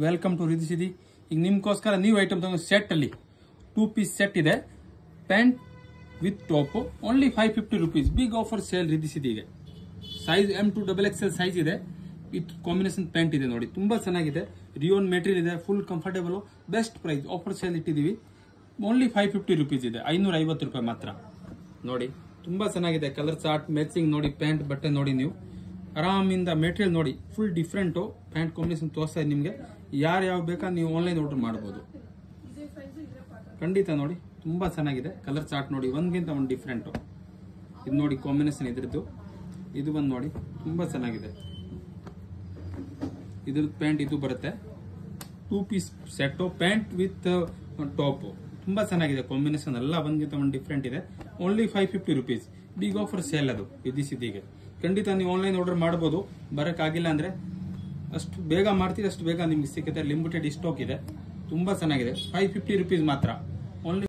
Welcome to ರಿಧಿ Sidhi. ಈಗ ನಿಮ್ಗೋಸ್ಕರ new item ತಗೊಂಡು ಸೆಟ್ ಅಲ್ಲಿ 2 ಪೀಸ್ ಸೆಟ್ ಇದೆ. Pant with top only 550 rupees. Big offer sale Riddhi ಸಿಧಿಗೆ. ಸೈಜ್ M2 XXL ಸೈಜ್ ಇದೆ. ವಿತ್ ಕಾಂಬಿನೇಷನ್ ಪ್ಯಾಂಟ್ ಇದೆ ನೋಡಿ, ತುಂಬಾ ಚೆನ್ನಾಗಿದೆ. ರಿಯೋನ್ ಮೆಟೀರಿಯಲ್ ಇದೆ, full comfortable, best price. Offer sale ಇಟ್ಟಿದೀವಿ. ಓನ್ಲಿ 550 rupees ಇದೆ, 550 ರೂಪಾಯಿ ಮಾತ್ರ. ನೋಡಿ ತುಂಬಾ ಚೆನ್ನಾಗಿದೆ. ಕಲರ್ ಚಾರ್ಟ್ ಮ್ಯಾಚಿಂಗ್ ನೋಡಿ, ಪ್ಯಾಂಟ್ ಬಟ್ಟೆ ನೋಡಿ, ನೀವು ಆರಾಮಿಂದ ಮೆಟೀರಿಯಲ್ ನೋಡಿ, ಫುಲ್ ಡಿಫ್ರೆಂಟ್ ಪ್ಯಾಂಟ್ ಕಾಂಬಿನೇಷನ್ ತೋರಿಸ್ತಾ ಇದೆ ನಿಮಗೆ. ಯಾವ ಬೇಕಾ ನೀವು ಆನ್ಲೈನ್ ಆರ್ಡರ್ ಮಾಡಬಹುದು. ಖಂಡಿತ ನೋಡಿ ತುಂಬಾ ಚೆನ್ನಾಗಿದೆ. ಕಲರ್ ಚಾರ್ಟ್ ನೋಡಿ, ಒಂದ್ಗಿಂತ ಒಂದು ಡಿಫ್ರೆಂಟ್. ಇದು ನೋಡಿ ಕಾಂಬಿನೇಷನ್ ಇದ್ರದ್ದು, ಇದು ಒಂದು ನೋಡಿ ತುಂಬಾ ಚೆನ್ನಾಗಿದೆ. ಇದ್ರದ್ದು ಪ್ಯಾಂಟ್ ಇದು ಬರುತ್ತೆ. 2 piece set pant with top, ತುಂಬಾ ಚೆನ್ನಾಗಿದೆ. ಕಾಂಬಿನೇಷನ್ ಎಲ್ಲ ಒಂದ್ಗಿಂತ ಒಂದು ಡಿಫ್ರೆಂಟ್ ಇದೆ. Only 550 rupees. Big offer sale ಅದು ರಿಧಿ ಸಿಧಿಗೆ. ಖಂಡಿತ ನೀವು ಆನ್ಲೈನ್ ಆರ್ಡರ್ ಮಾಡಬಹುದು. ಬರಕ್ಕಾಗಿಲ್ಲ ಅಂದ್ರೆ ಅಷ್ಟು ಬೇಗ ಮಾಡ್ತೀರಿ, ಅಷ್ಟು ಬೇಗ ನಿಮ್ಗೆ ಸಿಗುತ್ತೆ. ಲಿಮಿಟೆಡ್ ಸ್ಟಾಕ್ ಇದೆ, ತುಂಬಾ ಚೆನ್ನಾಗಿದೆ. 550 rupees ಮಾತ್ರ. ಓನ್ಲಿ